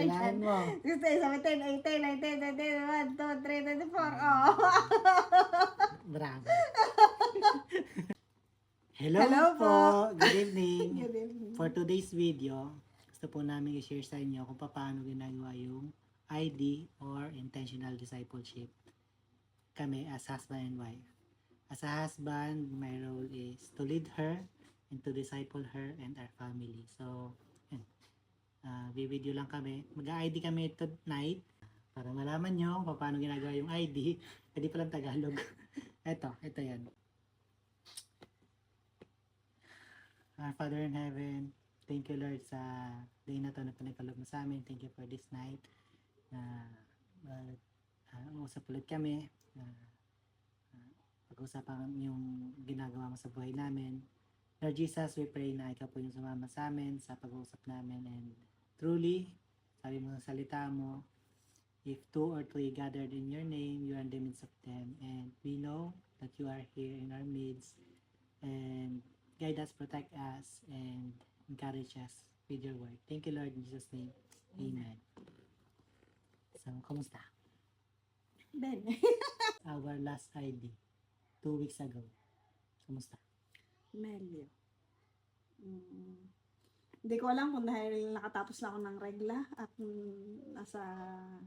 Kailangan mo. 16, 17, 18, 19, 20, 1, 2, 3, 24. Oh. Bravo. Hello, Hello po. po. Good evening. Good evening. For today's video, gusto po namin i-share sa inyo kung paano ginagawa yung ID or intentional discipleship kami as husband and wife. As a husband, my role is to lead her and to disciple her and our family. So, video lang kami. Mag-ID kami tonight para malaman nyo kung paano ginagawa yung ID. Hindi palang Tagalog. ito yan. Our Father in Heaven, thank you Lord sa day na to na pinagkaloob mo sa amin. Thank you for this night. Usap ulit kami. Pag-usapan yung ginagawa mo sa buhay namin. Lord Jesus, we pray na ikaw po yung sumama sa amin sa pag-uusap namin, and truly, sabi mo sa salita mo, if 2 or 3 gathered in your name, you are in the midst of them, and we know that you are here in our midst, and guide us, protect us, and encourage us with your word. Thank you Lord, in Jesus' name, amen. So, kumusta? Ben. Our last ID 2 weeks ago. Kumusta? Melio. Hindi ko alam kung dahil nakatapos na ako ng regla at nasa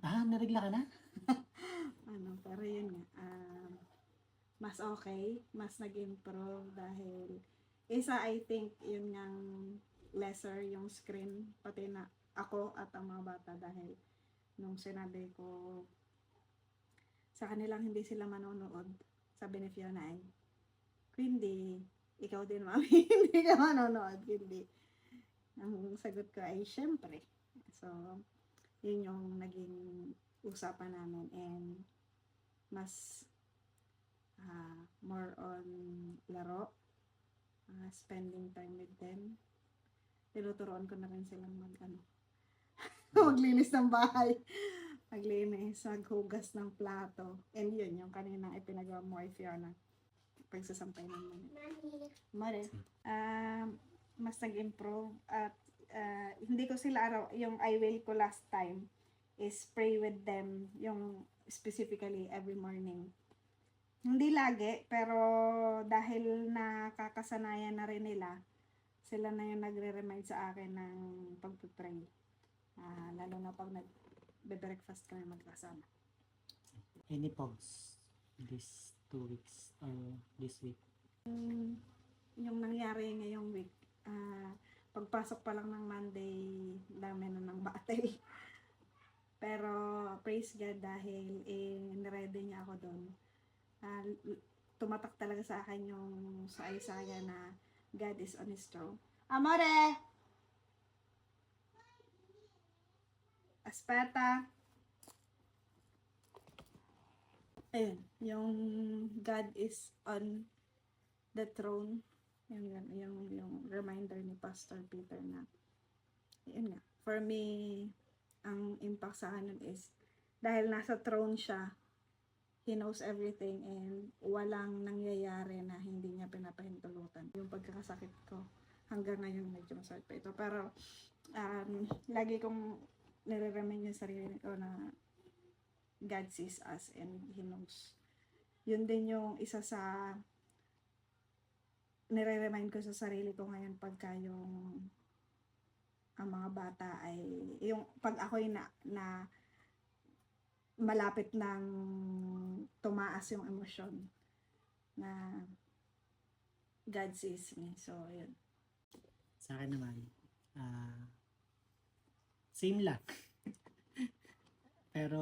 Narigla ka na? pero yun nga, mas okay, mas nag-improve dahil isa, I think yun ngang lesser yung screen pati na ako at ang mga bata, dahil nung sinabi ko sa kanilang hindi sila manonood, sabi ni Fiona ay, hindi, ikaw din mami, hindi ka manonood, hindi. Ang sagot ko ay syempre. So, yun yung naging usapan namin, and mas more on laro, spending time with them. Tinuturoan ko na rin silang maglinis ng bahay, maglinis, maghugas ng plato, and yun yung kanina ipinagawa mo ay Fiona, pagsasampay ng mare. Mas nag-improve at hindi ko sila yung I will ko last time is pray with them, yung specifically every morning. Hindi lagi, pero dahil nakakasanayan na rin nila, sila na yung nagre-remind sa akin ng pagpipray. Lalo na pag nag-breakfast kami magkasama. Any pause this 2 weeks or this week? Yung nangyari ngayong week, pagpasok pa lang ng Monday, dami na ng battle. Pero praise God dahil niready niya ako doon. Tumatak talaga sa akin yung sa Isaiah na God is on his throne. Amore! Aspeta! Ayun, yung God is on the throne. Yung reminder ni Pastor Peter na, yun nga, for me, ang impact sa akin is, dahil nasa throne siya, He knows everything, and walang nangyayari na hindi niya pinapahintulutan. Yung pagkakasakit ko, hanggang ngayon medyo masakit pa ito. Pero, lagi kong nire-remind yung sarili ko na God sees us and He knows. Yun din yung isa sa nire-remind ko sa sarili ko ngayon pagka yung ang mga bata ay yung pag ako'y na malapit ng tumaas yung emosyon na God sees me. So, yun. Sa akin naman, same lang. Pero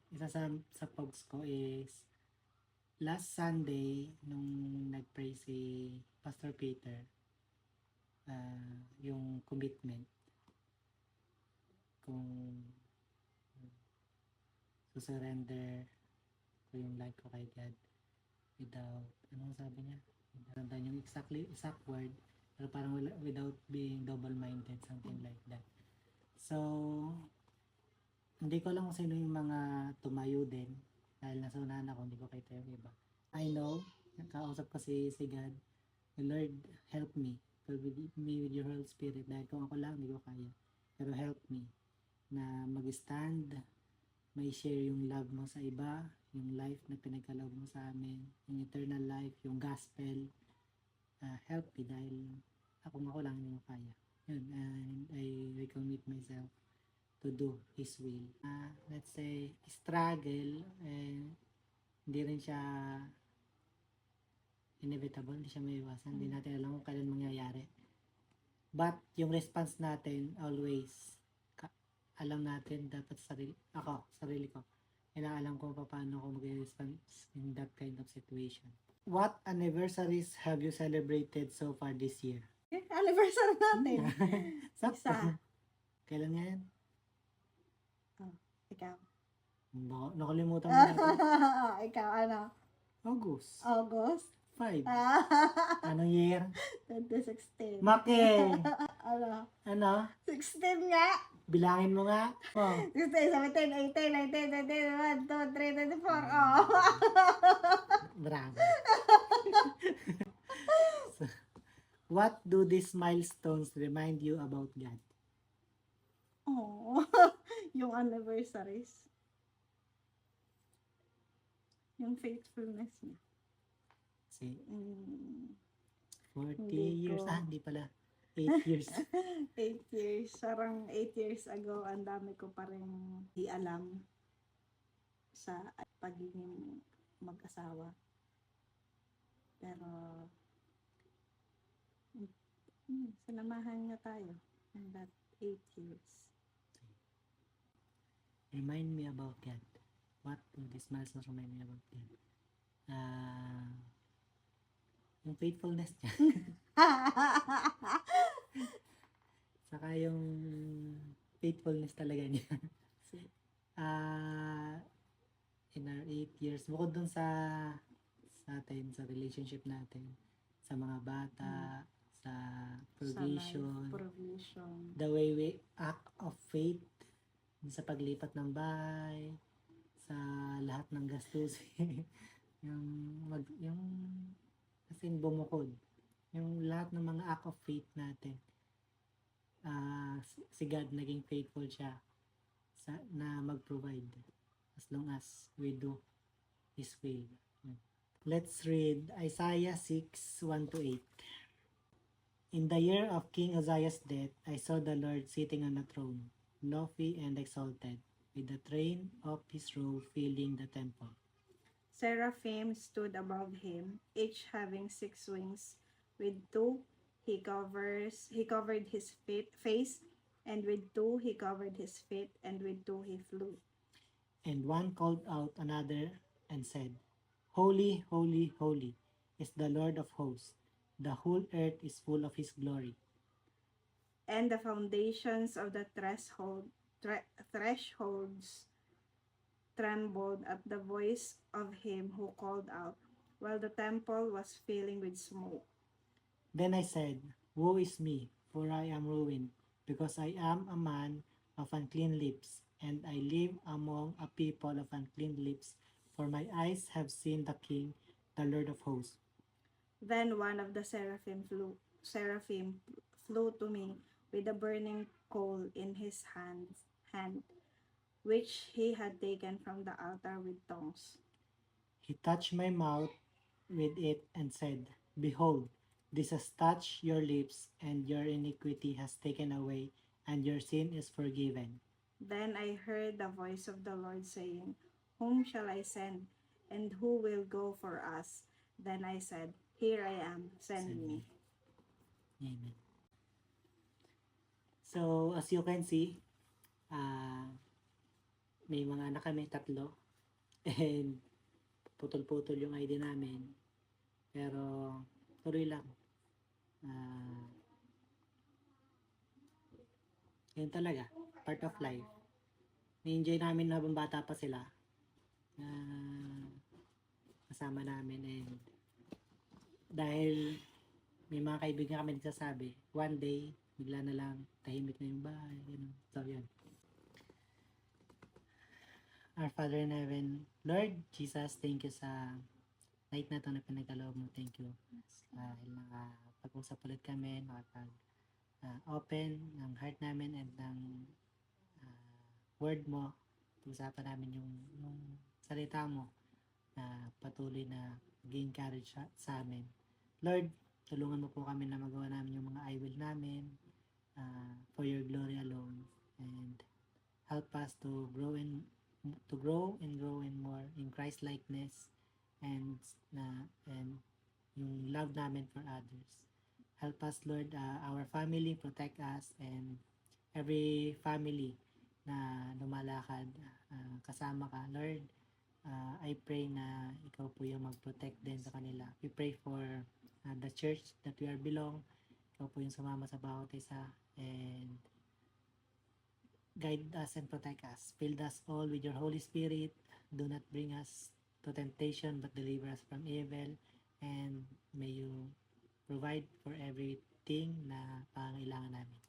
isa sa pogs ko is last Sunday nung nagpray si Pastor Peter, yung commitment kung surrender ko yung life ko kay God without, anong sabi niya? Tandaan yung exact word, pero parang without being double-minded, something like that. So, hindi ko alam kung sino yung mga tumayo din dahil nasa unahan ako, hindi ko kita yung iba. I know, nakausap ko si God, Lord, help me, fill me with your Holy Spirit, dahil kung ako lang, hindi ko kaya, pero help me. na mag-stand, may share yung love mo sa iba, yung life na pinagkaloob mo sa amin, yung eternal life, yung gospel. Help me dahil ako lang yung kaya. Yun, and I recommit myself to do His will. Let's say, struggle, hindi rin siya inevitable, hindi siya maiwasan, hindi natin alam kung kailan mangyayari. But, yung response natin, always, alam natin, dapat sarili ko, kailangan alam ko paano ako mag-response in that kind of situation. What anniversaries have you celebrated so far this year? Anniversary natin. Sakto. Isa. Kailan nga yan? Ikaw. Nakalimutan mo natin. Ikaw, ano? August. August? 5. Anong year? 2016. Make! Ano? 16 nga. Bilangin mo nga. 16, 17, 18, 19, 20, 21, 2, 3, 24. Oh. Bravo. So, what do these milestones remind you about God? Oh. Yung anniversaries. Yung faithfulness niya. Say, 40 Hindi years. ko. Hindi pala. 8 years. 8 years. Sarang 8 years ago, ang dami ko pa rin di alam sa pagiging mag-asawa. Pero, sinamahan niya tayo in that 8 years. Remind me about God. What do these milestones remind me about God? Yung faithfulness niya. Saka yung faithfulness talaga niya. In our 8 years, bukod dun sa atin, sa relationship natin, sa mga bata, sa provision, Sa life provision. the way we act of faith, sa paglipat ng bahay, sa lahat ng gastusin, yung as in bumukod, yung lahat ng mga act of faith natin, si God naging faithful siya na mag-provide as long as we do His will. Let's read Isaiah 6:1-8. In the year of King Uzziah's death, I saw the Lord sitting on a throne, lofty and exalted, with the train of His robe filling the temple. Seraphim stood above him, each having 6 wings. With 2 he covered his face, and with 2 he covered his feet, and with 2 he flew. And one called out another and said, Holy, holy, holy is the Lord of hosts. The whole earth is full of His glory. And the foundations of the thresholds trembled at the voice of him who called out, while the temple was filling with smoke. Then I said, Woe is me, for I am ruined, because I am a man of unclean lips, and I live among a people of unclean lips, for my eyes have seen the King, the Lord of hosts. Then one of the seraphim flew to me with a burning coal in his hand, which he had taken from the altar with tongs. He touched my mouth with it and said, Behold, this has touched your lips, and your iniquity has taken away, and your sin is forgiven. Then I heard the voice of the Lord saying, Whom shall I send, and who will go for us? Then I said, Here I am, send me. Amen. So, as you can see, may mga anak kami, 3. And putol-putol yung ID namin. Pero, tuloy lang. Yun talaga. Part of life. Na-enjoy namin habang bata pa sila. Kasama namin. And dahil may mga kaibigan kami nagsasabi, one day, bigla na lang, tahimik na yung bahay. Ganun. So, yun. Our Father in Heaven, Lord Jesus, thank you sa night na ito na pinagkaloob mo. Thank you. Dahil nakapag-usap ulit kami, nakapag-open ng heart namin and ng word mo. Pag-usapan namin yung salita mo na patuloy na mag-encourage sa amin. Lord, tulungan mo po kami na magawa namin yung mga I will namin for your glory alone, and help us to grow and grow and more in Christ likeness, and yung love namin for others. Help us, Lord, our family, protect us, and every family na lumalakad, kasama ka, Lord. I pray na ikaw po yung mag-protect din sa kanila. We pray for the church that we are belong. Ikaw po yung sumama sa bawat isa, and guide us and protect us. Fill us all with your Holy Spirit. Do not bring us to temptation, but deliver us from evil. And may you provide for everything na pangailangan namin.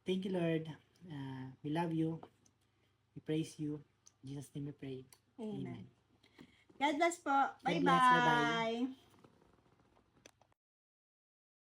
Thank you, Lord. We love you. We praise you. In Jesus' name we pray. Amen. Amen. God bless po. God bless. Bye-bye. Bye-bye.